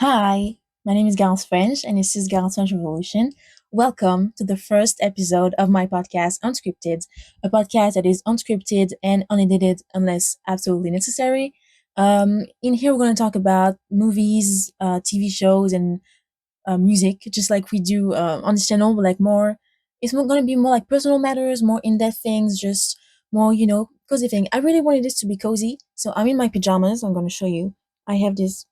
Hi, my name is Garance French, and this is Garance French Revolution. Welcome to the first episode of my podcast, Unscripted, a podcast that is unscripted and unedited unless absolutely necessary. In here, we're going to talk about movies, TV shows, and music, just like we do on this channel, but like more, it's more going to be more like personal matters, more in depth things, just more, cozy thing. I really wanted this to be cozy, so I'm in my pajamas. I'm going to show you. I have this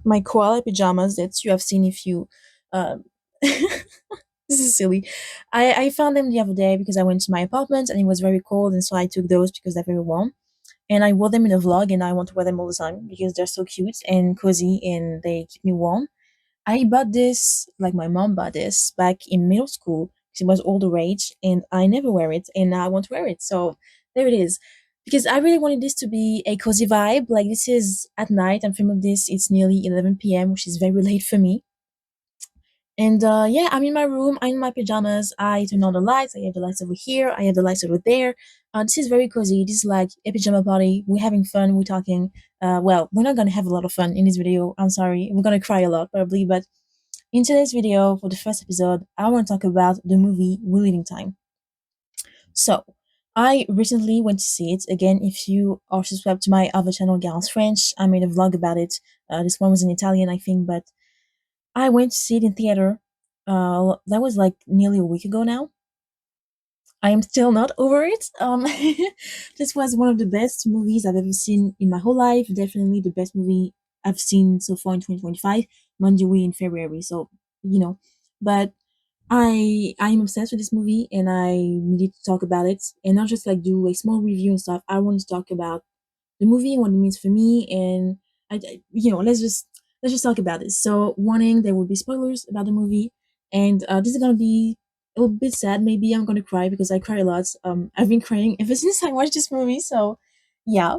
my koala pajamas that you have seen if you um this is silly. I found them the other day because I went to my apartment and it was very cold, and so I took those because they're very warm. And I wore them in a vlog, and I want to wear them all the time because they're so cute and cozy and they keep me warm. I bought this, like my mom bought this back in middle school because it was all the rage, and I never wear it, and now I want to wear it. So there it is. Because I really wanted this to be a cozy vibe. Like, this is at night. I'm filming this. It's nearly 11 p.m., which is very late for me. And yeah, I'm in my room. I'm in my pajamas. I turn on the lights. I have the lights over here. I have the lights over there. This is very cozy. This is like a pajama party. We're having fun. We're talking. Well, we're not gonna have a lot of fun in this video. I'm sorry. We're gonna cry a lot probably. But in today's video, for the first episode, I want to talk about the movie We're Leaving Time. So, I recently went to see it. Again, if you are subscribed to my other channel, Garance French, I made a vlog about it. This one was in Italian, I think, but I went to see it in theater. That was like nearly a week ago now. I am still not over it. This was one of the best movies I've ever seen in my whole life. Definitely the best movie I've seen so far in 2025. Mind you, we in February, so you know. But I'm obsessed with this movie, and I needed to talk about it, and not just like do a small review and stuff. I want to talk about the movie and what it means for me, and let's just talk about this. So, warning: there will be spoilers about the movie, and this is gonna be a little bit sad. Maybe I'm gonna cry because I cry a lot. I've been crying ever since I watched this movie. So, yeah,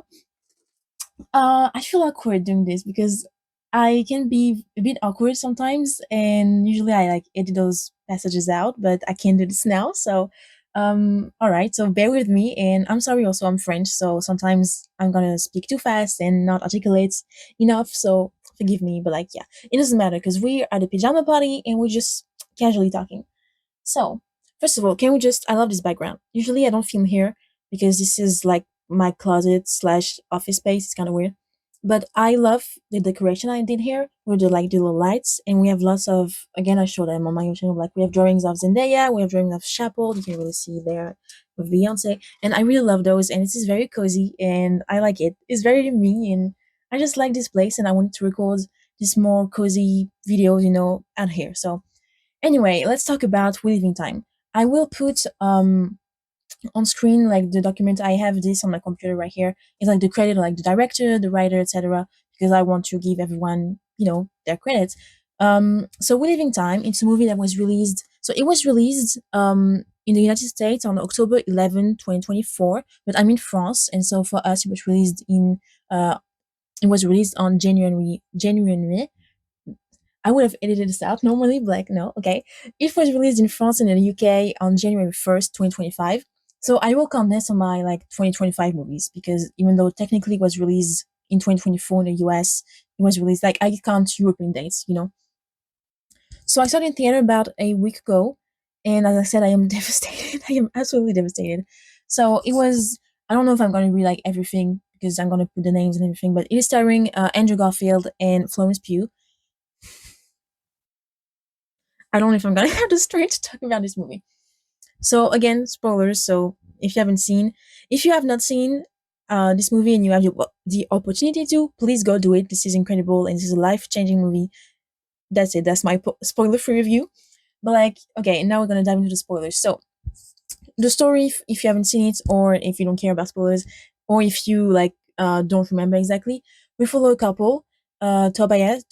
I feel awkward doing this because I can be a bit awkward sometimes, and usually I like edit those passages out, but I can't do this now. So, all right, so bear with me, and I'm sorry. Also, I'm French, so sometimes I'm gonna speak too fast and not articulate enough. So forgive me, but like, yeah, it doesn't matter because we're at a pajama party and we're just casually talking. So, first of all, can we just? I love this background. Usually, I don't film here because this is like my closet slash office space. It's kind of weird, but I love the decoration I did here with the little lights, and we have lots of. Again, I showed them on my channel. Like, we have drawings of Zendaya, we have drawings of Chappelle. You can really see there with Beyonce, and I really love those. And it is very cozy, and I like it. It's very me, and I just like this place, and I wanted to record this more cozy videos, out here. So anyway, let's talk about We Living Time. I will put on screen like the document. I have this on my computer right here. It's like the credit, like the director, the writer, etc. Because I want to give everyone, their credits. So We Living Time. It's a movie that was released. So it was released in the United States on October 11, 2024. But I'm in France, and so for us, uh, it was released on January. I would have edited this out normally, but like, no, okay. It was released in France and in the UK on January 1st, 2025. So I will count this on my like 2025 movies because even though technically it was released in 2024 in the US, it was released like I count European dates. So I saw it in theater about a week ago, and as I said, I am devastated. I am absolutely devastated. So it was. I don't know if I'm going to read like everything because I'm going to put the names and everything, but it is starring Andrew Garfield and Florence Pugh. I don't know if I'm gonna have the strength to talk about this movie. So again, spoilers. So if you have not seen this movie and you have the opportunity to, please go do it. This is incredible and this is a life-changing movie. That's it. That's my spoiler-free review. But like, okay, now we're gonna dive into the spoilers. So the story, if you haven't seen it, or if you don't care about spoilers, or if you like don't remember exactly, we follow a couple. Tobias.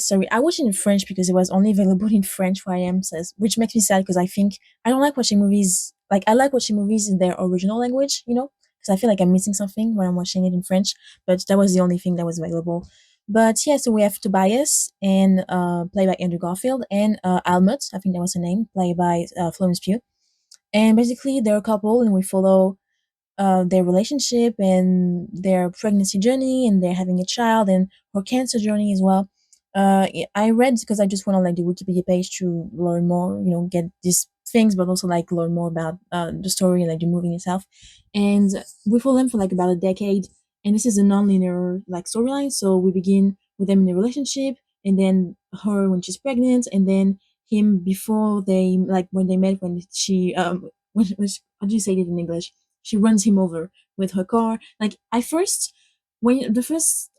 Sorry, I watched it in French because it was only available in French where I am, says, which makes me sad because I think I don't like watching movies. Like, I like watching movies in their original language, because I feel like I'm missing something when I'm watching it in French. But that was the only thing that was available. But yeah, so we have Tobias and played by Andrew Garfield, and Almut, I think that was her name, played by Florence Pugh. And basically, they're a couple, and we follow their relationship and their pregnancy journey, and they're having a child, and her cancer journey as well. I read because I just went on like the Wikipedia page to learn more, get these things, but also like learn more about the story and like the movie itself. And we follow them for like about a decade, and this is a non-linear like storyline. So we begin with them in a relationship, and then her when she's pregnant, and then him before they like when they met when she how do you say it in English? She runs him over with her car. Like I first when the first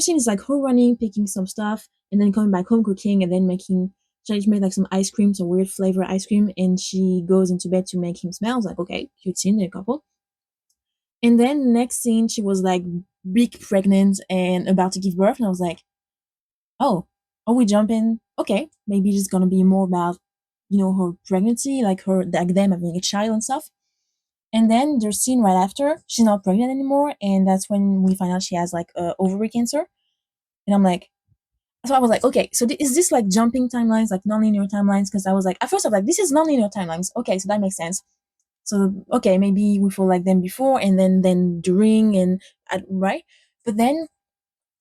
scene is like her running, picking some stuff, and then coming back home cooking, and then making she made like some ice cream, some weird flavor ice cream, and she goes into bed to make him smell. I was like, okay, cute scene, a couple. And then next scene, she was like big pregnant and about to give birth, and I was like, oh, are we jumping? Okay, maybe it's gonna be more about her pregnancy, like her like them having a child and stuff. And then there's scene right after she's not pregnant anymore, and that's when we find out she has like ovary cancer. And I'm like, so I was like, okay, so is this like jumping timelines, like non-linear timelines? Because I was like, at first I was like, this is non-linear timelines. Okay, so that makes sense. So okay, maybe we feel like them before and then during and right. But then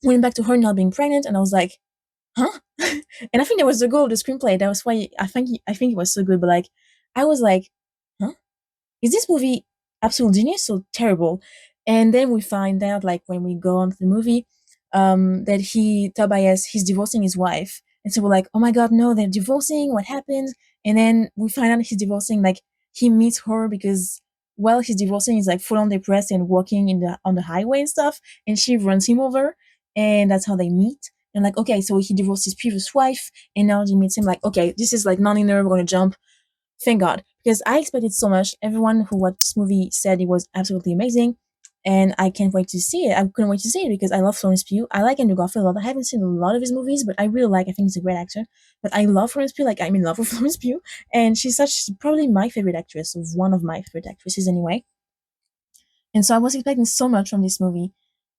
went back to her not being pregnant, and I was like, huh? And I think that was the goal of the screenplay. That was why I think it was so good. But like, I was like, huh? Is this movie absolute genius or terrible? And then we find out, like when we go on to the movie, that Tobias, he's divorcing his wife, and so we're like, oh my god, no, they're divorcing. What happened? And then we find out he's divorcing. Like he meets her because while he's divorcing, he's like full on depressed and walking in the on the highway and stuff, and she runs him over, and that's how they meet. And like, okay, so he divorced his previous wife, and now he meets him. Like, okay, this is like non-linear. We're gonna jump. Thank God, because I expected so much. Everyone who watched this movie said it was absolutely amazing, and I can't wait to see it. I couldn't wait to see it because I love Florence Pugh. I like Andrew Garfield a lot. I haven't seen a lot of his movies, but I really like. I think he's a great actor. But I love Florence Pugh. Like I'm in love with Florence Pugh, and she's probably my favorite actress, of one of my favorite actresses anyway. And so I was expecting so much from this movie,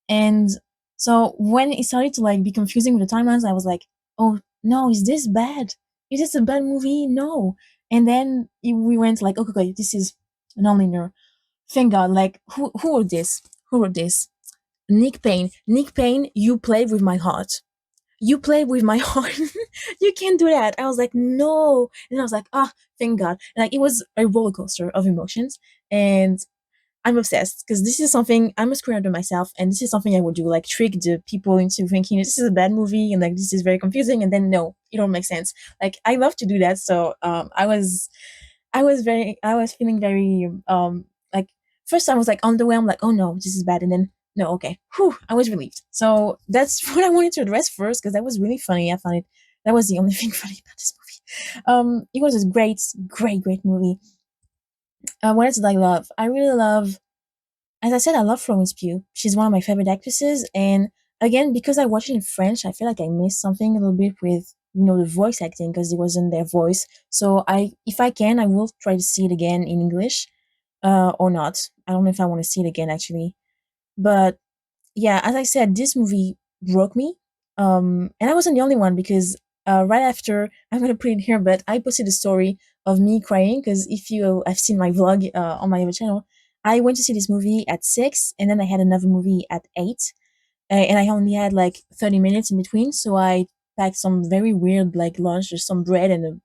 and so when it started to like be confusing with the timelines, I was like, "Oh no, is this bad? Is this a bad movie? No." And then we went like, "Okay, okay, this is non-linear." Thank God. Like, who wrote this? Who wrote this? Nick Payne. Nick Payne, you played with my heart. You played with my heart. You can't do that. I was like, no. And I was like, ah, thank God. Like, it was a roller coaster of emotions. And I'm obsessed because this is something I'm a screenwriter myself, and this is something I would do, like trick the people into thinking this is a bad movie and like this is very confusing, and then no, it don't make sense. Like I love to do that, so I was feeling very like first I was like underwhelmed, like oh no, this is bad, and then no, okay, whew, I was relieved. So that's what I wanted to address first because that was really funny. I found it that was the only thing funny about this movie. It was a great movie. What else did I love? I really love as I said, I love Florence Pugh. She's one of my favorite actresses, and again, because I watched it in French, I feel like I missed something a little bit with the voice acting because it wasn't their voice. So if I can, I will try to see it again in English, or not. I don't know if I want to see it again actually, but yeah, as I said, this movie broke me. And I wasn't the only one because right after I'm gonna put it here, but I posted a story of me crying because if you have seen my vlog on my other channel, I went to see this movie at 6, and then I had another movie at 8, and I only had like 30 minutes in between, so I packed some very weird like lunch, just some bread and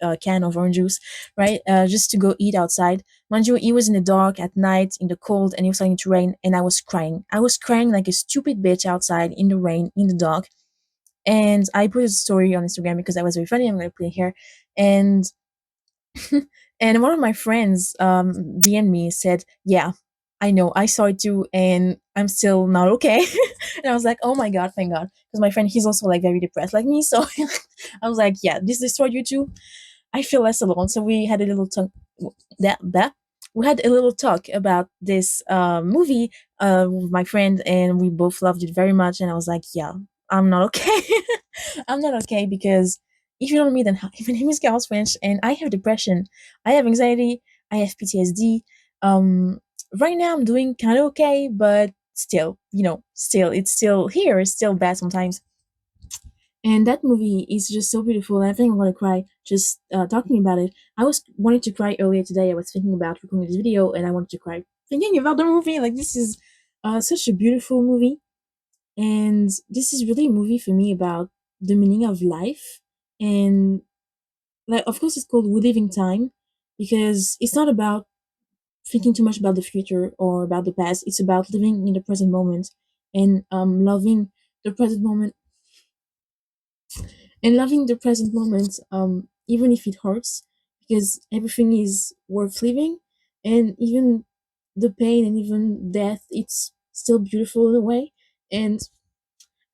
a can of orange juice, right? Just to go eat outside. Mind you, it was in the dark at night, in the cold, and it was starting to rain, and I was crying. I was crying like a stupid bitch outside in the rain, in the dark. And I put a story on Instagram because that was very funny. I'm gonna put it here. And and one of my friends DM'd me said, "Yeah, I know, I saw it too, and I'm still not okay." And I was like, "Oh my god, thank God," because my friend he's also like very depressed like me. So I was like, "Yeah, this destroyed you too." I feel less alone. So we had a little talk. That we had a little talk about this movie with my friend, and we both loved it very much. And I was like, "Yeah, I'm not okay. I'm not okay because if you don't know me, then hi, my name is Garance French, and I have depression, I have anxiety, I have PTSD. Right now I'm doing kind of okay, but still, still it's still here. It's still bad sometimes." And that movie is just so beautiful. And I think I'm gonna cry just talking about it. I was wanting to cry earlier today. I was thinking about recording this video, and I wanted to cry thinking about the movie. Like this is such a beautiful movie, and this is really a movie for me about the meaning of life. And like, of course, it's called "We Live in Time" because it's not about thinking too much about the future or about the past. It's about living in the present moment and loving the present moment and loving the present moment, even if it hurts, because everything is worth living, and even the pain and even death, it's still beautiful in a way. And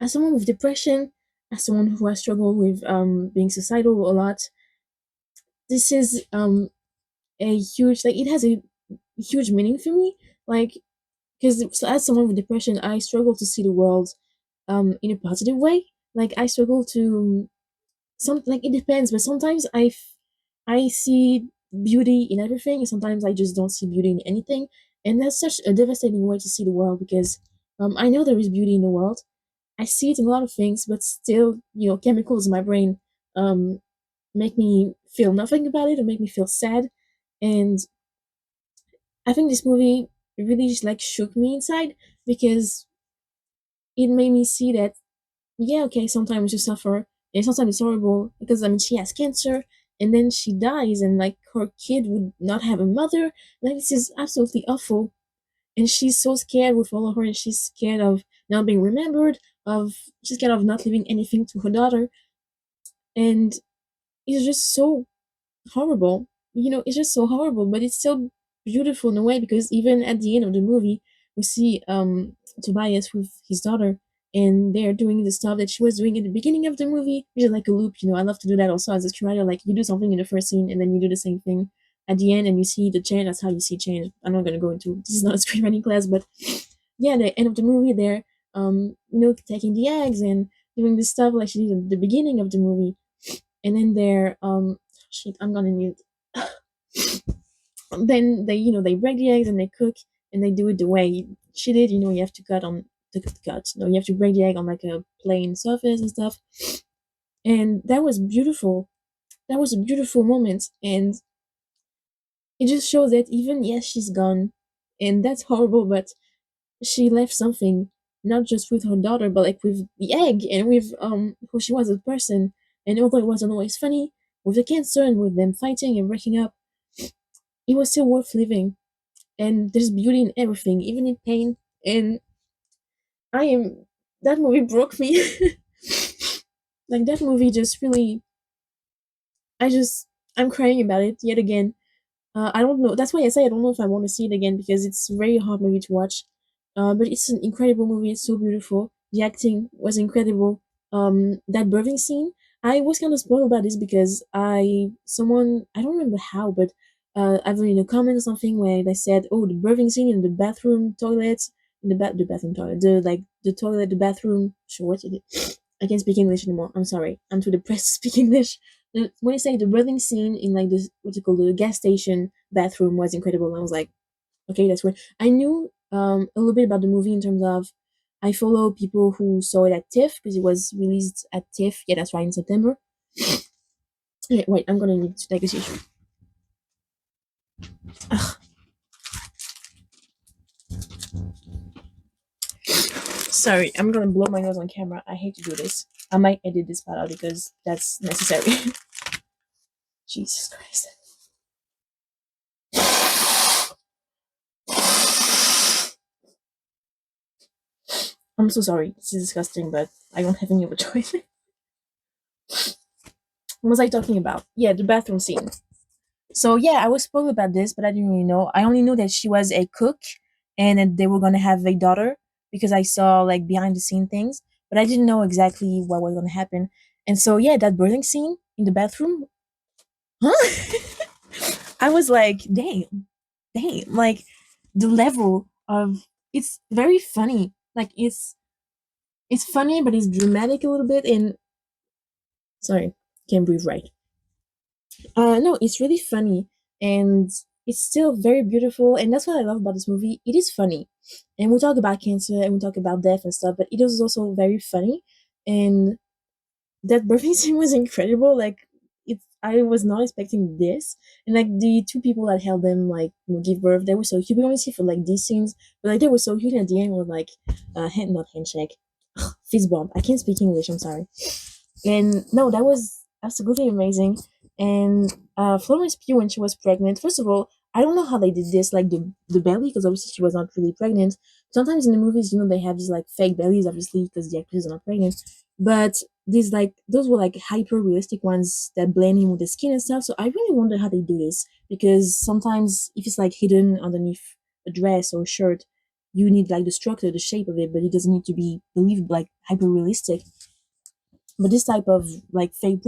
as someone with depression, as someone who has struggled with being suicidal a lot, this is a huge, like, it has a huge meaning for me. Like, because as someone with depression, I struggle to see the world in a positive way. Like, I struggle to some, like, it depends, but sometimes I see beauty in everything, and sometimes I just don't see beauty in anything, and that's such a devastating way to see the world because I know there is beauty in the world. I see it in a lot of things, but still, chemicals in my brain um make me feel nothing about it or make me feel sad. And I think this movie really just like shook me inside because it made me see that, yeah, okay, sometimes you suffer and sometimes it's horrible because I mean she has cancer and then she dies and like her kid would not have a mother. Like, this is absolutely awful. And she's so scared with all of her, and she's scared of not being remembered, of she's scared of not leaving anything to her daughter. And it's just so horrible. It's just so horrible, but it's still beautiful in a way because even at the end of the movie, we see Tobias with his daughter, and they're doing the stuff that she was doing at the beginning of the movie, which is like a loop. I love to do that also as a screenwriter. Like, you do something in the first scene, and then you do the same thing at the end, and you see the change. That's how you see change. I'm not gonna go into this is not a screenwriting class, but yeah, the end of the movie, they're taking the eggs and doing the stuff like she did at the beginning of the movie, and then they're shit, I'm gonna need. Then they break the eggs and they cook, and they do it the way she did. You have to cut on the cut. No, you have to break the egg on like a plain surface and stuff. And that was beautiful. That was a beautiful moment, and it just shows that even, yes, she's gone, and that's horrible, but she left something, not just with her daughter, but like with the egg and with who she was as a person. And although it wasn't always funny, with the cancer and with them fighting and breaking up, it was still worth living. And there's beauty in everything, even in pain. And I am that movie broke me. Like, that movie just really, I just I'm crying about it yet again. I don't know. That's why I say I don't know if I want to see it again because it's a very hard movie to watch. But it's an incredible movie. It's so beautiful. The acting was incredible. That birthing scene, I was kind of spoiled about this because someone, I don't remember how, but I've read in a comment or something where they said, "Oh, the birthing scene in the bathroom toilet, the bathroom toilet, the toilet, the bathroom." Sure, what is it? I can't speak English anymore. I'm sorry. I'm too depressed to speak English. When you say the birthing scene in like this, what's it called, the gas station bathroom was incredible. I was like, okay, that's weird. I knew a little bit about the movie in terms of I follow people who saw it at TIFF because it was released at TIFF. Yeah, that's right, in September. Okay, wait, I'm gonna need to take a tissue. Ugh, sorry, I'm gonna blow my nose on camera. I hate to do this. I might edit this part out because that's necessary. Jesus Christ. I'm so sorry. This is disgusting, but I don't have any other choice. What was I talking about? Yeah, the bathroom scene. So yeah, I was spoiled about this, but I didn't really know. I only knew that she was a cook and that they were gonna have a daughter because I saw like behind the scene things, but I didn't know exactly what was gonna happen. And so yeah, that birthing scene in the bathroom, huh? I was like, damn, like the level of it's very funny. Like, it's funny, but it's dramatic a little bit. And sorry, can't breathe right. No, it's really funny and it's still very beautiful, and that's what I love about this movie. It is funny, and we talk about cancer and we talk about death and stuff, but it is also very funny. And that birthing scene was incredible. Like, I was not expecting this, and like the two people that helped them like give birth, they were so cute. We only see for like these scenes, but like they were so cute. And at the end, was like, not handshake, fist bump. I can't speak English. I'm sorry. And no, that was absolutely amazing. And Florence Pugh, when she was pregnant, first of all, I don't know how they did this, like the belly, because obviously she was not really pregnant. Sometimes in the movies, they have these like fake bellies, obviously, because the actors are not pregnant. But these like those were like hyper realistic ones that blend in with the skin and stuff. So I really wonder how they do this, because sometimes if it's like hidden underneath a dress or a shirt, you need like the structure, the shape of it, but it doesn't need to be believed like hyper realistic. But this type of like fake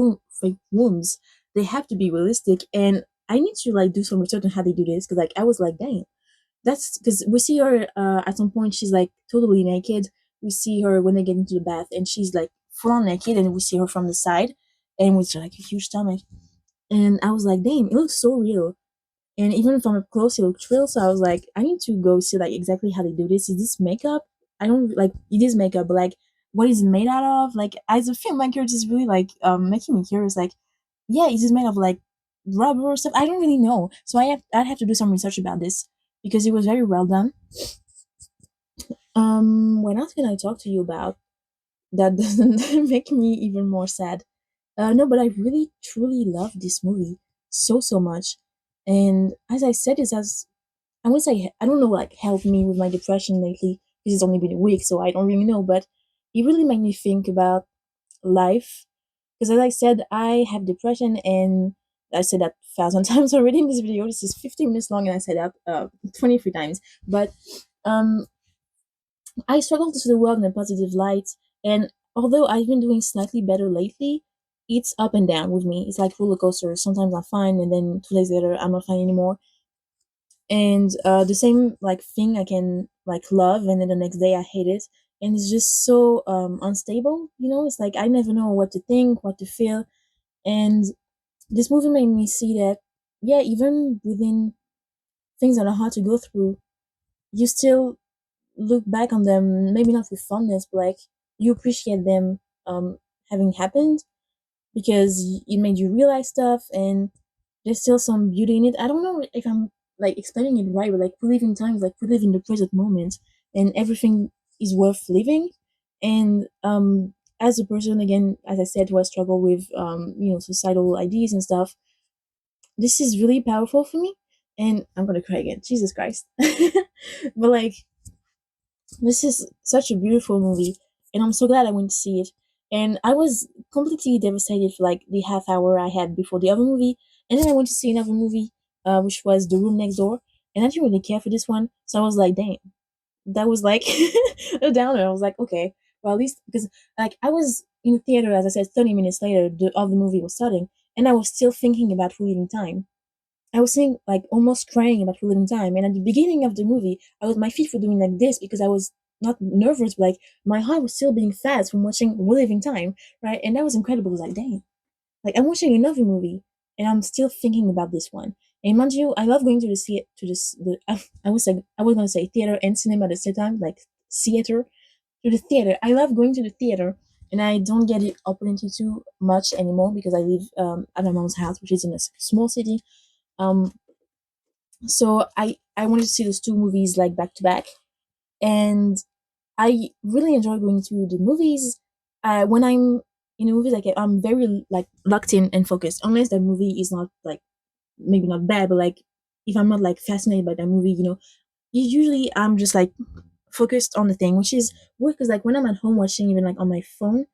wombs, they have to be realistic. And I need to like do some research on how they do this, because like I was like, dang, that's because we see her at some point she's like totally naked. We see her when they get into the bath, and she's like full on naked, and we see her from the side, and with like a huge stomach. And I was like, damn, it looks so real. And even from up close, it looked real. So I was like, I need to go see like exactly how they do this. Is this makeup? I don't like it is makeup, but like what is it made out of? Like as a filmmaker, it's just really like making me curious. Like, yeah, is this made of like rubber or stuff? I don't really know. So I'd have to do some research about this, because it was very well done. What else can I talk to you about that doesn't make me even more sad? No, but I really truly love this movie so much. And as I said, it has I would say I don't know like helped me with my depression lately, because it's only been a week, so I don't really know. But it really made me think about life, because as I said, I have depression, and I said that 1,000 times already in this video. This is 15 minutes long, and I said that 23 times. But um, I struggle to see the world in a positive light, and although I've been doing slightly better lately, it's up and down with me. It's like roller coasters. Sometimes I'm fine, and then 2 days later I'm not fine anymore. And the same like thing I can like love, and then the next day I hate it. And it's just so unstable, it's like I never know what to think, what to feel. And this movie made me see that, yeah, even within things that are hard to go through, you still look back on them, maybe not with fondness, but like you appreciate them having happened, because it made you realize stuff, and there's still some beauty in it. I don't know if I'm like explaining it right, but like we live in times, like we live in the present moment, and everything is worth living. And as a person, again, as I said, who has struggled with societal ideas and stuff, this is really powerful for me. And I'm gonna cry again. Jesus Christ. But like this is such a beautiful movie, and I'm so glad I went to see it. And I was completely devastated for like the half hour I had before the other movie, and then I went to see another movie, which was The Room Next Door, and I didn't really care for this one, so I was like, dang, that was like a downer. I was like, okay, well at least because like I was in the theater, as I said, 30 minutes later, the other movie was starting, and I was still thinking about Leaving Time. I was saying like almost crying about Living Time. And at the beginning of the movie, my feet were doing like this because I was not nervous, but like my heart was still being fast from watching Living Time, right? And that was incredible. I was like, dang, like I'm watching another movie, and I'm still thinking about this one. And mind you, I love going to the to this. I was gonna say theater and cinema at the same time, like theater to the theater. I love going to the theater, and I don't get the opportunity to much anymore because I live at my mom's house, which is in a small city. Um, so I wanted to see those two movies like back to back, and I really enjoy going to the movies. When I'm in a movie, like I'm very like locked in and focused. Unless the movie is not like maybe not bad, but like if I'm not like fascinated by that movie, usually I'm just like focused on the thing, which is weird because like when I'm at home watching even like on my phone,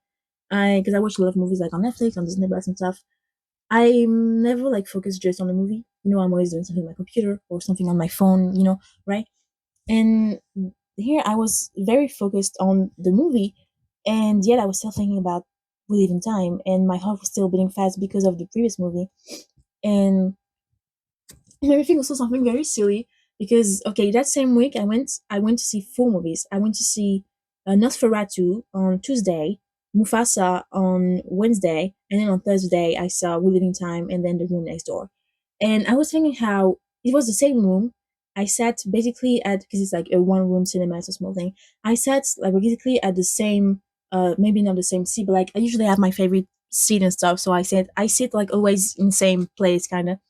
I because I watch a lot of movies like on Netflix, on Disney Plus and stuff. I'm never like focused just on the movie. I'm always doing something on my computer or something on my phone, right? And here I was very focused on the movie, and yet I was still thinking about We Live in Time, and my heart was still beating fast because of the previous movie. And it made me think also something very silly because okay, that same week I went to see four movies. I went to see Nosferatu on Tuesday, Mufasa on Wednesday, and then on Thursday I saw We Live in Time and then The Room Next Door. And I was thinking how it was the same room. I sat basically at because it's like a one room cinema, it's a small thing. I sat like basically at the same maybe not the same seat, but like I usually have my favorite seat and stuff. So I sit like always in the same place kinda.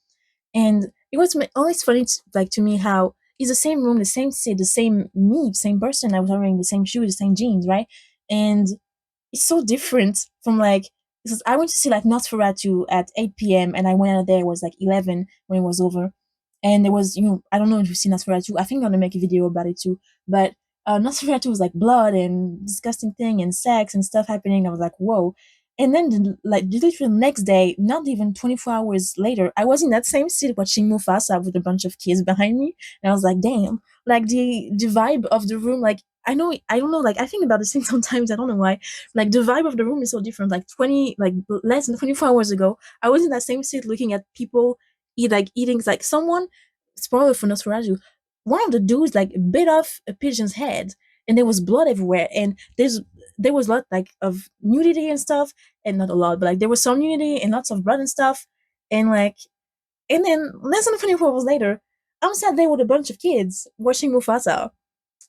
And it was always funny like to me how it's the same room, the same seat, the same me, same person. I was wearing the same shoes, the same jeans, right? And it's so different from like because I went to see like Nosferatu at 8 p.m. and I went out there, it was like 11 when it was over. And there was, I don't know if you've seen Nosferatu. I think I'm gonna make a video about it too. But Nosferatu was like blood and disgusting thing and sex and stuff happening. I was like, whoa. And then, like, literally the next day, not even 24 hours later, I was in that same seat watching Mufasa with a bunch of kids behind me. And I was like, damn, like the vibe of the room, like, I don't know, like, I think about this thing sometimes, I don't know why. Like, the vibe of the room is so different. Like, less than 24 hours ago, I was in that same seat looking at people eating, like, someone, spoiler for Nosferatu, one of the dudes, like, bit off a pigeon's head, and there was blood everywhere, and there was a lot, like, of nudity and stuff, and not a lot, but, like, there was some nudity and lots of blood and stuff, and, like, and then less than 24 hours later, I'm sat there with a bunch of kids watching Mufasa.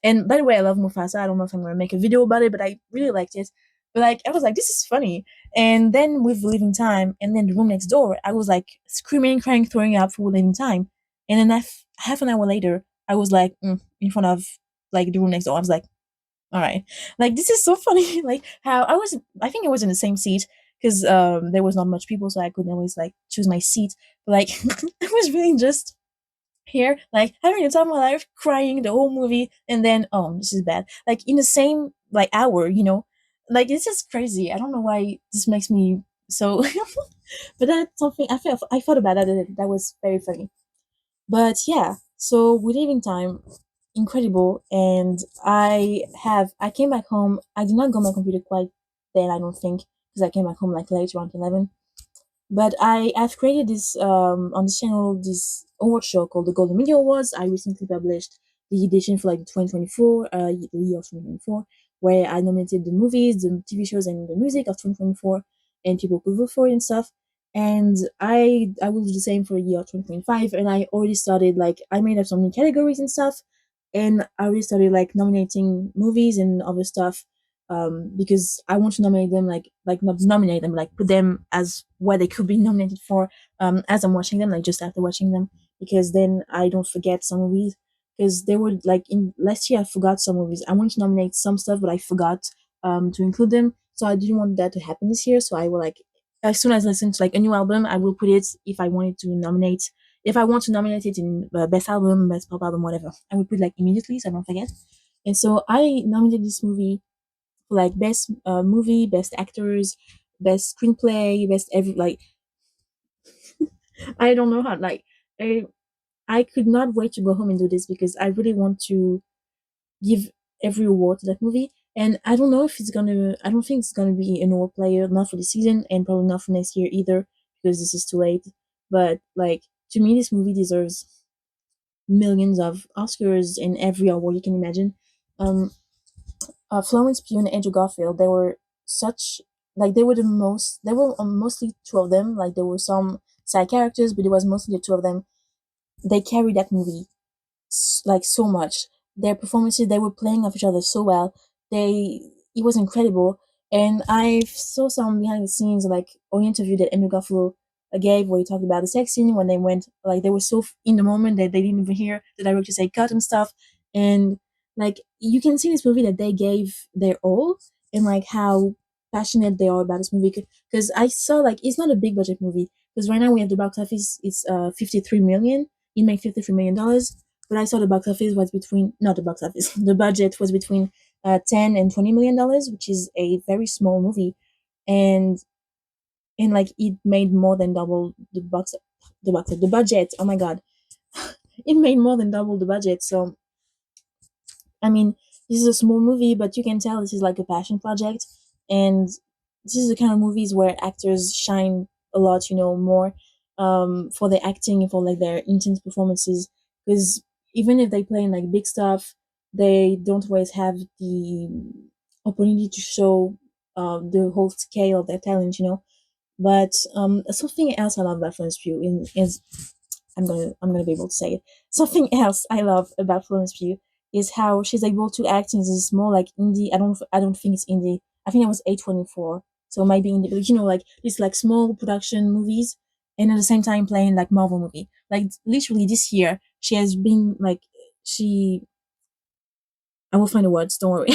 And by the way, I love Mufasa. I don't know if I'm gonna make a video about it, but I really liked it. But, like, I was like, this is funny. And then with Leaving Time, and then the room next door, I was like screaming, crying, throwing up for Leaving Time. And then half an hour later, I was like, in front of, like, the room next door. I was like, all right, like, this is so funny. Like, how I think I was in the same seat because there was not much people, so I couldn't always, like, choose my seat. But, like, I was really just here, like, having the time of my life, crying the whole movie, and then, oh, this is bad. Like, in the same, like, hour, like, it's just crazy. I don't know why this makes me so, but that's something I thought about that. That was very funny. But yeah, so with Leaving Time, incredible. And I came back home. I did not go on my computer quite then, I don't think, because I came back home like late around 11. But I've created this on this channel, this award show called the Golden Media Awards. I recently published the edition for like 2024, the year of 2024, where I nominated the movies, the TV shows, and the music of 2024, and people could vote for it and stuff. And I will do the same for the year of 2025. And I already started, like, I made up some new categories and stuff, and I already started, like, nominating movies and other stuff, because I want to nominate them, like not nominate them, like, put them as what they could be nominated for, as I'm watching them, like, just after watching them, because then I don't forget some movies. Because they were, like, in last year, I forgot some movies. I wanted to nominate some stuff, but I forgot to include them. So I didn't want that to happen this year. So I will, like, as soon as I listen to, like, a new album, I will put it, if I wanted to nominate. If I want to nominate it in best album, best pop album, whatever, I would put, like, immediately, so I don't forget. And so I nominated this movie for, like, best movie, best actors, best screenplay, best every, like, I don't know how, like, I I could not wait to go home and do this because I really want to give every award to that movie. And I don't know if it's gonna. I don't think it's gonna be an award player, not for this season, and probably not for next year either, because this is too late. But, like, to me, this movie deserves millions of Oscars and every award you can imagine. Um, Florence Pugh and Andrew Garfield, they were such, like, they were the most. There were mostly two of them. Like, there were some side characters, but it was mostly the two of them. They carried that movie, like, so much. Their performances, they were playing off each other so well. They It was incredible. And I saw some behind the scenes, like, or interview that Andrew Garfield gave, where he talked about the sex scene when they went, like, they were so in the moment that they didn't even hear the director say cut and stuff. And, like, you can see in this movie that they gave their all, and, like, how passionate they are about this movie. Because I saw, like, it's not a big budget movie, because right now we have the box office, it's 53 million. It made $53 million. But I saw the box office was between, not the box office, the budget was between 10 and $20 million, which is a very small movie. And like, it made more than double the budget. Oh my god. It made more than double the budget. So, I mean, this is a small movie, but you can tell this is like a passion project. And this is the kind of movies where actors shine a lot, more, for their acting and for, like, their intense performances. Because even if they play in, like, big stuff, they don't always have the opportunity to show the whole scale of their talent. But something else I love about Florence Pugh is I'm gonna be able to say it. Something else I love about Florence Pugh is how she's able to act in this more, like, indie. I don't think it's indie. I think it was A24, so it might be indie. But, like, these, like, small production movies, and at the same time playing, like, Marvel movie. Like, literally this year, she has been, like, she I will find the words. Don't worry.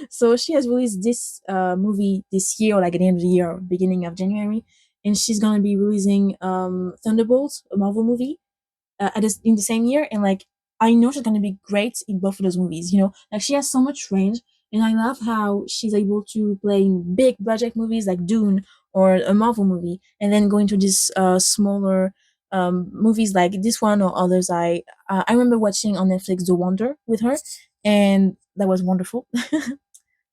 So she has released this movie this year, or like at the end of the year, or beginning of January, and she's gonna be releasing Thunderbolt, a Marvel movie, in the same year, and like I know she's gonna be great in both of those movies. Like she has so much range, and I love how she's able to play in big budget movies like Dune or a Marvel movie, and then go into these smaller movies like this one or others. I remember watching on Netflix The Wonder with her, and that was wonderful.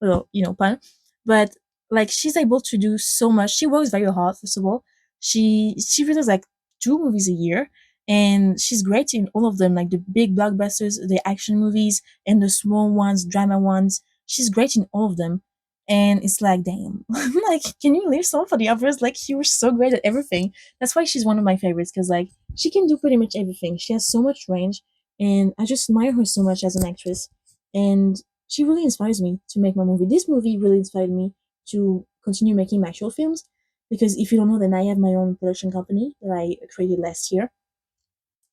Little pun, but like she's able to do so much. She works very hard. First of all, she releases like two movies a year, and she's great in all of them, like the big blockbusters, the action movies, and the small ones, drama ones. She's great in all of them, and it's like, damn, like, can you leave some for the others? Like, you were so great at everything. That's why she's one of my favorites, because like she can do pretty much everything. She has so much range, and I just admire her so much as an actress. And she really inspires me to make my movie. This movie really inspired me to continue making my short films, because if you don't know, then I have my own production company that I created last year,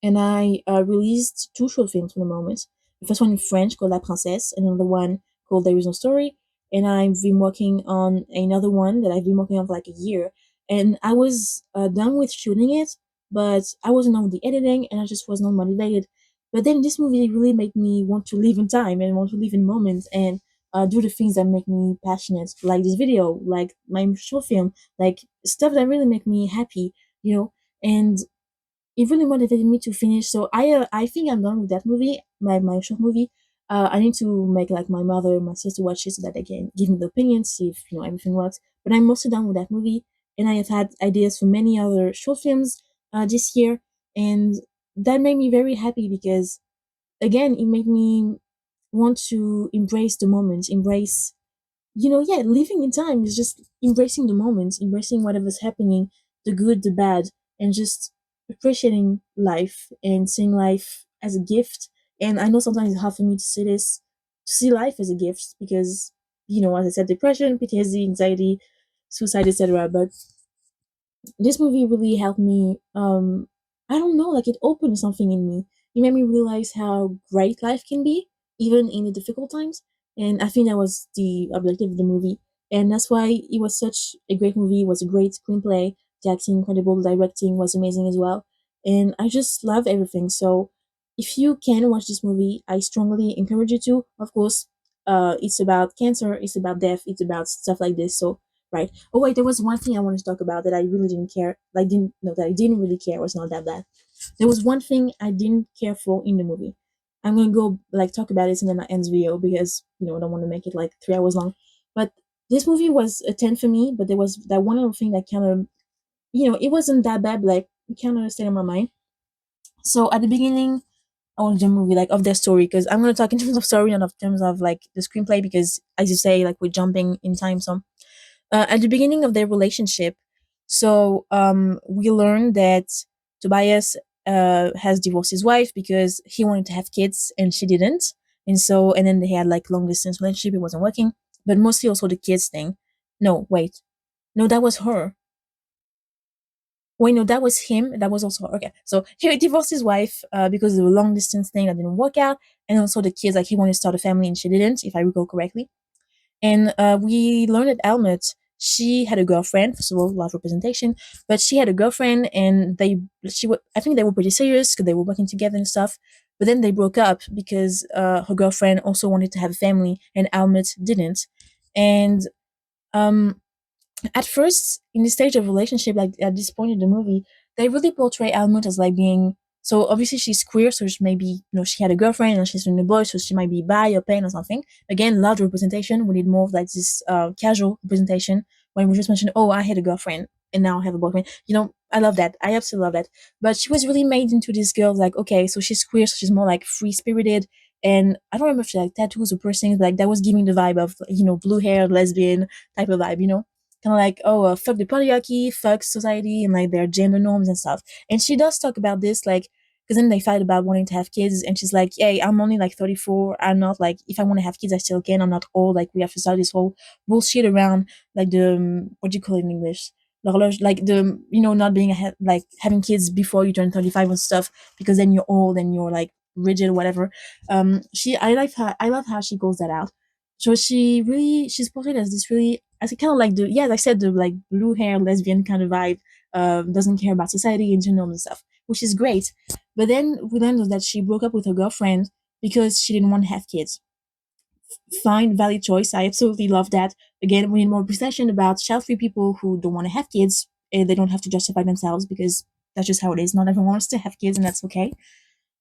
and I released two short films for the moment. The first one in French called La Princesse, and another one called There Is No Story. And I've been working on another one that I've been working on for like a year. And I was done with shooting it, but I wasn't on with the editing, and I just was not motivated. But then this movie really made me want to live in time and want to live in moments, and do the things that make me passionate, like this video, like my short film, like stuff that really make me happy, you know. And it really motivated me to finish. So I think I'm done with that movie, my short movie. I need to make like my mother, my sister watch it so that they can give me the opinion, see if everything works. But I'm mostly done with that movie, and I have had ideas for many other short films this year, and that made me very happy, because again, it made me want to embrace the moment, embrace, yeah, living in time is just embracing the moment, embracing whatever's happening, the good, the bad, and just appreciating life and seeing life as a gift. And I know sometimes it's hard for me to see this, to see life as a gift, because, as I said, depression, PTSD, anxiety, suicide, etc. But this movie really helped me. I don't know, like it opened something in me. It made me realize how great life can be, even in the difficult times. And I think that was the objective of the movie, and that's why it was such a great movie. It was a great screenplay, the acting incredible, the directing was amazing as well, and I just love everything. So if you can watch this movie, I strongly encourage you to. Of course, it's about cancer, it's about death, it's about stuff like this. So right. Oh wait, there was one thing I wanted to talk about that I really didn't care. Like didn't no, that I didn't really care, was not that bad. There was one thing I didn't care for in the movie. I'm gonna go like talk about it and then I end the video, because I don't want to make it like 3 hours long. But this movie was a 10 for me, but there was that one other thing that kind of, it wasn't that bad, but like it kind of stayed on my mind. So at the beginning of the movie, like of their story, because I'm gonna talk in terms of story and of terms of like the screenplay, because as you say, like we're jumping in time. So at the beginning of their relationship, so we learn that Tobias has divorced his wife because he wanted to have kids and she didn't, and then they had like long distance relationship. It wasn't working, but mostly also the kids thing. No, wait, no, that was her. Wait, no, that was him. That was also her. Okay. So he divorced his wife because of a long distance thing that didn't work out, and also the kids, like he wanted to start a family and she didn't, if I recall correctly. And we learned at Elmet, she had a girlfriend. First of all, a lot of representation, but she had a girlfriend, and I think they were pretty serious because they were working together and stuff. But then they broke up because her girlfriend also wanted to have a family, and Elmet didn't. And um, at first, in this stage of relationship, like at this point in the movie, they really portray Almut as like being, so obviously she's queer, so she maybe she had a girlfriend and she's in a boy, so she might be bi or pan or something. Again, large representation. We need more of like this casual representation when we just mentioned, oh, I had a girlfriend and now I have a boyfriend. I love that. I absolutely love that. But she was really made into this girl, like, okay, so she's queer, so she's more like free spirited. And I don't remember if she had like tattoos or piercings, but like that was giving the vibe of blue hair lesbian type of vibe. Kind of like, oh, fuck the patriarchy, fuck society, and like their gender norms and stuff. And she does talk about this, like, because then they fight about wanting to have kids, and she's like, hey, I'm only like 34. I'm not like, if I want to have kids, I still can. I'm not old. Like, we have to start this whole bullshit around, like, the, what do you call it in English? L'horloge, like not being, like, having kids before you turn 35 and stuff, because then you're old and you're like, rigid or whatever. She I love how she goes that out. So she's portrayed as this really, as kind of like the, yeah, like I said, the like blue hair lesbian kind of vibe. Doesn't care about society in general and stuff, which is great. But then we learned that she broke up with her girlfriend because she didn't want to have kids. Fine, valid choice. I absolutely love that. Again, we need more precision about child-free people who don't want to have kids, and they don't have to justify themselves because that's just how it is. Not everyone wants to have kids, and that's okay.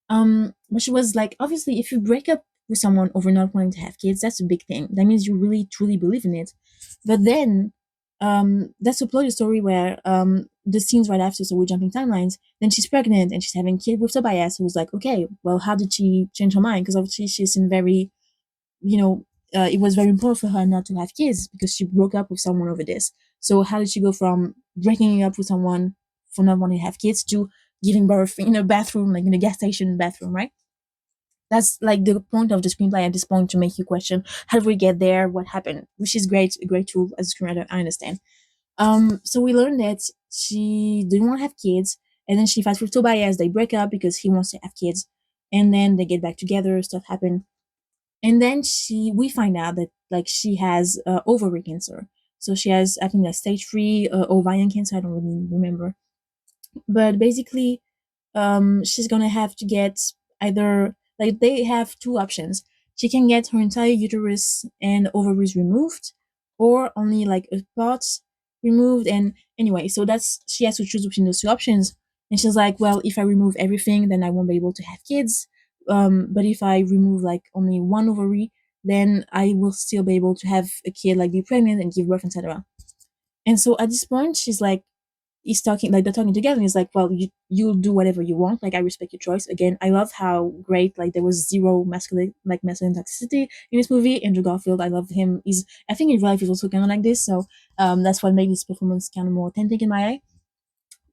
But she was like, obviously, if you break up with someone over not wanting to have kids, that's a big thing. That means you really truly believe in it. But then, that's a plot of story where the scenes right after, so we're jumping timelines. Then she's pregnant and she's having a kid with Tobias, who was like, okay, well, how did she change her mind? Because obviously she's in very, you know, it was very important for her not to have kids because she broke up with someone over this. So how did she go from breaking up with someone for not wanting to have kids to giving birth in a bathroom, like in a gas station bathroom, right? That's like the point of the screenplay at this point, to make you question how did we get there, what happened, which is great, a great tool as a screenwriter, I understand. So we learned that she didn't want to have kids, and then she fights with Tobias. They break up because he wants to have kids, and then they get back together. Stuff happen, and then we find out that like she has ovary cancer. So she has, I think, a stage 3 ovarian cancer. I don't really remember, but basically she's gonna have to get either, like, they have two options. She can get her entire uterus and ovaries removed, or only like a part removed. And anyway, so that's, she has to choose between those two options. And she's like, well, if I remove everything, then I won't be able to have kids. But if I remove like only one ovary, then I will still be able to have a kid, like be pregnant and give birth, etc. And so at this point, she's like, he's talking, like they're talking together, and he's like, well, you'll do whatever you want, like I respect your choice. Again, I love how great, like there was zero masculine toxicity in this movie. Andrew Garfield, I love him. He's, I think in real life he's also kind of like this, so that's what made his performance kind of more authentic in my eye.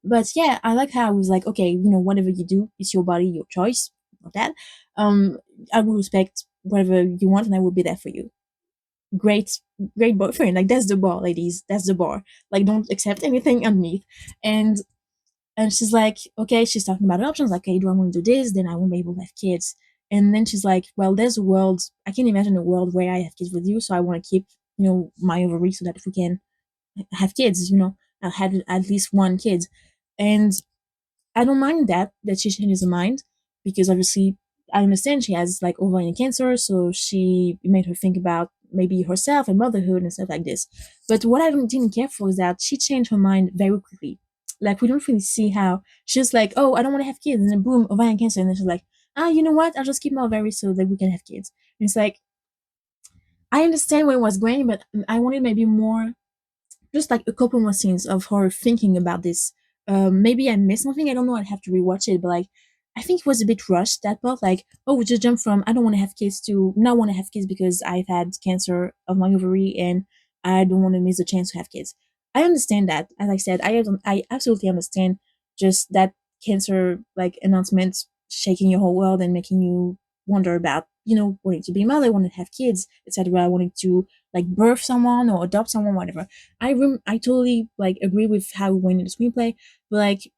But yeah, I like how he was like, okay, whatever you do, it's your body, your choice. Not that. um I will respect whatever you want, and I will be there for you. Great great boyfriend. Like that's the bar, ladies, that's the bar. Like don't accept anything underneath. And she's like, okay, she's talking about options, like, okay, do I want to do this? Then I won't be able to have kids. And then she's like, well, there's a world, I can imagine a world where I have kids with you, so I want to keep, my ovary, so that if we can have kids, I'll have at least one kid. And I don't mind that she changes her mind, because obviously I understand she has like ovarian cancer, so she made her think about maybe herself and motherhood and stuff like this. But what I didn't care for is that she changed her mind very quickly. Like we don't really see how she's like, oh, I don't want to have kids, and then boom, ovarian cancer, and then she's like, you know what? I'll just keep my ovary so that we can have kids. And it's like, I understand where it was going, but I wanted maybe more, just like a couple more scenes of her thinking about this. Maybe I missed something. I don't know. I'd have to rewatch it, but like, I think it was a bit rushed, that part. Like, oh, we just jumped from I don't want to have kids to now want to have kids because I've had cancer of my ovary and I don't want to miss the chance to have kids. I understand that. As I said, I absolutely understand just that cancer like announcement shaking your whole world and making you wonder about, wanting to be a mother, wanting to have kids, etc. Wanting to like birth someone or adopt someone, whatever. I totally like agree with how it went in the screenplay, but like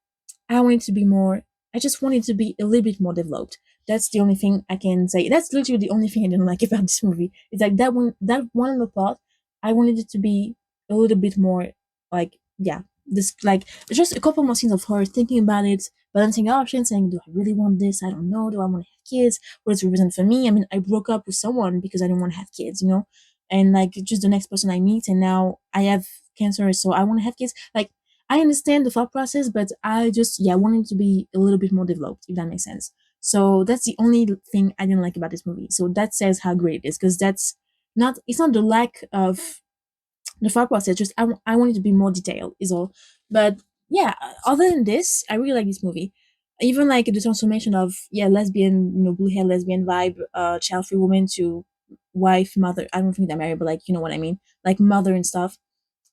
I want it to be more. I just want it to be a little bit more developed. That's the only thing I can say. That's literally the only thing I didn't like about this movie. It's like that one little plot. I wanted it to be a little bit more like, yeah, this like just a couple more scenes of her thinking about it, balancing options, saying, do I really want this? I don't know. Do I want to have kids? What does it represent for me? I mean, I broke up with someone because I didn't want to have kids, and like just the next person I meet, and now I have cancer, so I want to have kids. Like I understand the thought process, but I just, yeah, wanted to be a little bit more developed, if that makes sense. So that's the only thing I didn't like about this movie. So that says how great it is, because that's not, it's not the lack of the thought process, just I wanted to be more detailed, is all. But yeah, other than this, I really like this movie. Even like the transformation of, yeah, lesbian, blue hair lesbian vibe, child free woman to wife, mother. I don't think they're married, but like, you know what I mean? Like mother and stuff.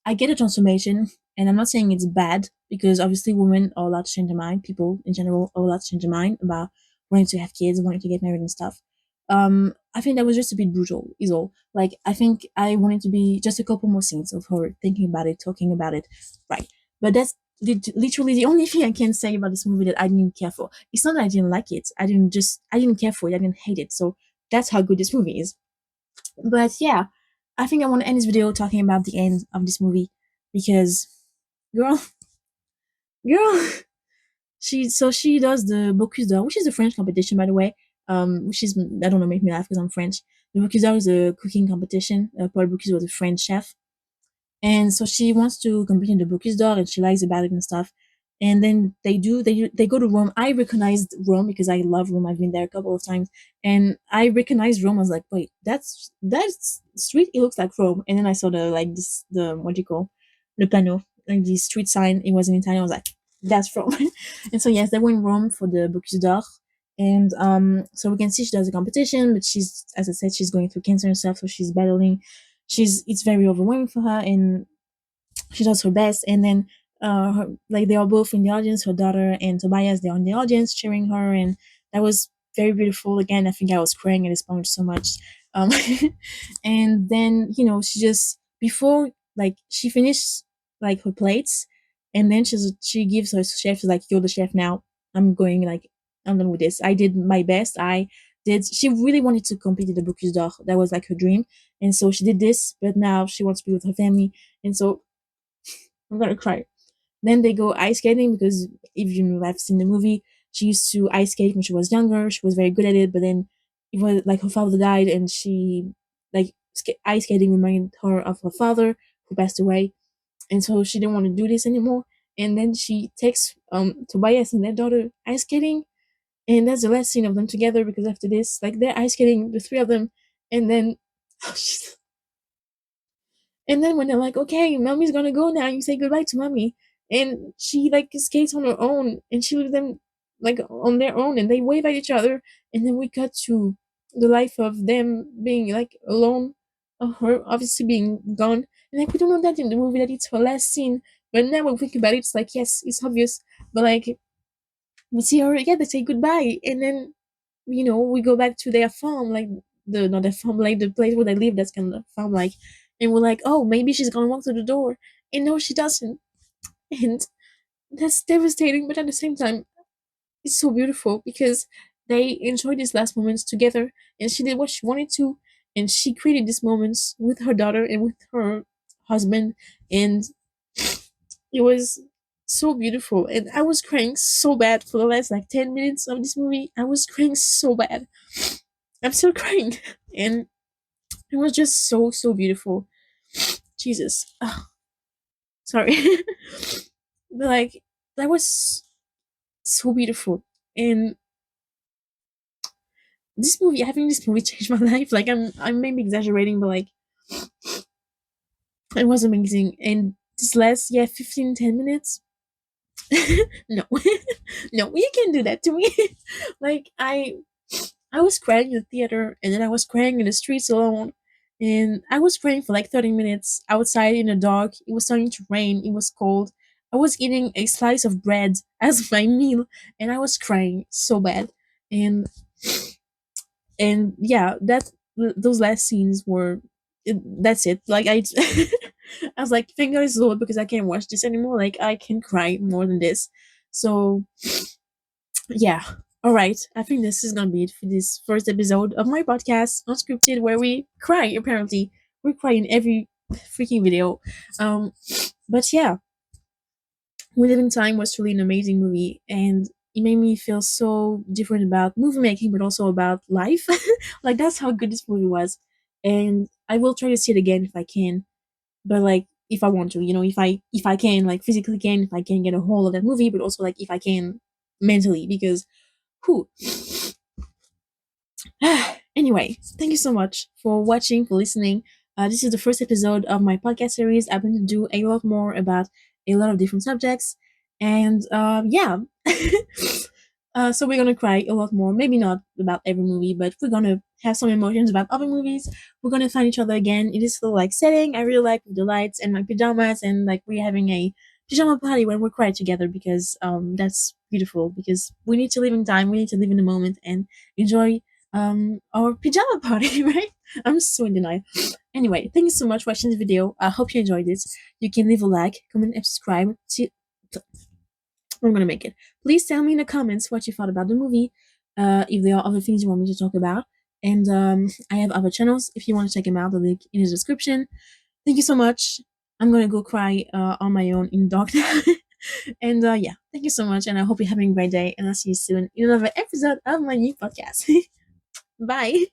I get a transformation, and I'm not saying it's bad, because obviously women are allowed to change their mind. People in general are allowed to change their mind about wanting to have kids, wanting to get married and stuff. I think that was just a bit brutal, is all. Like, I think I wanted to be just a couple more scenes of her thinking about it, talking about it, right? But that's literally the only thing I can say about this movie that I didn't care for. It's not that I didn't like it. I didn't care for it. I didn't hate it. So that's how good this movie is. But yeah, I think I want to end this video talking about the end of this movie because, girl, girl, she does the Bocuse d'Or, which is a French competition, by the way. Which is, I don't know, make me laugh because I'm French. The Bocuse d'Or is a cooking competition. Paul Bocuse was a French chef, and so she wants to compete in the Bocuse d'Or, and she likes about it and stuff. And then they go to Rome. I recognized Rome because I love Rome. I've been there a couple of times, and I recognized Rome. I was like, wait, that's street. It looks like Rome. And then I saw the what do you call, the panneau, like the street sign. It was in Italian. I was like, that's Rome. And so yes, they were in Rome for the Bocuse d'Or. And so we can see she does a competition, but she's, as I said, she's going through cancer and stuff, so she's battling. It's very overwhelming for her, and she does her best. And then like they are both in the audience, her daughter and Tobias, they're in the audience cheering her, and that was very beautiful. Again, I think I was crying at this point so much. um and then, she just, before, like, she finished like her plates, and then she gives her chef, she's like, you're the chef now. I'm going, like, I'm done with this. I did my best. She really wanted to compete in the Bocuse d'Or. That was like her dream. And so she did this, but now she wants to be with her family. And so I'm gonna cry. Then they go ice skating because, if you have seen the movie, she used to ice skate when she was younger. She was very good at it, but then it was like her father died, and she, like, ice skating reminded her of her father who passed away, and so she didn't want to do this anymore. And then she takes Tobias and their daughter ice skating, and that's the last scene of them together, because after this, like, they're ice skating, the three of them, and then and then when they're like, okay, mommy's gonna go now, you say goodbye to mommy. And she, like, skates on her own, and she leaves them, like, on their own, and they wave at each other. And then we cut to the life of them being, like, alone, of her obviously being gone. And, like, we don't know that in the movie that it's her last scene. But now when we think about it, it's like, yes, it's obvious. But, like, we see her again, they say goodbye, and then, we go back to their farm, like, the not their farm, like, the place where they live, that's kind of farm, like, and we're like, oh, maybe she's gonna walk through the door, and no, she doesn't, and that's devastating. But at the same time, it's so beautiful because they enjoyed these last moments together, and she did what she wanted to, and she created these moments with her daughter and with her husband, and it was so beautiful. And I was crying so bad for the last, like, 10 minutes of this movie. I was crying so bad. I'm still crying. And it was just so, so beautiful. Jesus. Ugh, sorry. But, like, that was so beautiful. And this movie, having this movie changed my life. Like, I'm maybe exaggerating, but, like, it was amazing. And this last, yeah, 15-10 minutes. No. No, you can't do that to me. Like, I was crying in the theater, and then I was crying in the streets alone. And I was crying for like 30 minutes outside in the dark. It was starting to rain. It was cold. I was eating a slice of bread as my meal, and I was crying so bad. And yeah, those last scenes were, that's it. Like, I was like, thank God it's Lord, because I can't watch this anymore. Like, I can cry more than this. So yeah. All right. I think this is gonna be it for this first episode of my podcast, Unscripted, where we cry. Apparently, we cry in every freaking video. But yeah, We Live in Time was truly an amazing movie, and it made me feel so different about movie making, but also about life. Like, that's how good this movie was, and I will try to see it again if I can. But, like, if I want to, if I can, like, physically can, if I can get a hold of that movie, but also, like, if I can mentally, because who. Anyway, thank you so much for watching, for listening. This is the first episode of my podcast series. I'm going to do a lot more about a lot of different subjects. And yeah. So we're going to cry a lot more. Maybe not about every movie, but we're going to have some emotions about other movies. We're going to find each other again in this little, like, setting. I really like, with the lights and my pajamas, and, like, we're having a pajama party when we cry together, because that's beautiful, because we need to live in time, we need to live in the moment and enjoy our pajama party. Right? I'm so in denial. Anyway, thank you so much for watching this video. I hope you enjoyed it. You can leave a like, comment, and subscribe. I'm gonna make it. Please tell me in the comments what you thought about the movie. If there are other things you want me to talk about. And I have other channels if you want to check them out. The link in the description. Thank you so much. I'm gonna go cry on my own in the dark now. And yeah, thank you so much. And I hope you're having a great day. And I'll see you soon in another episode of my new podcast. Bye.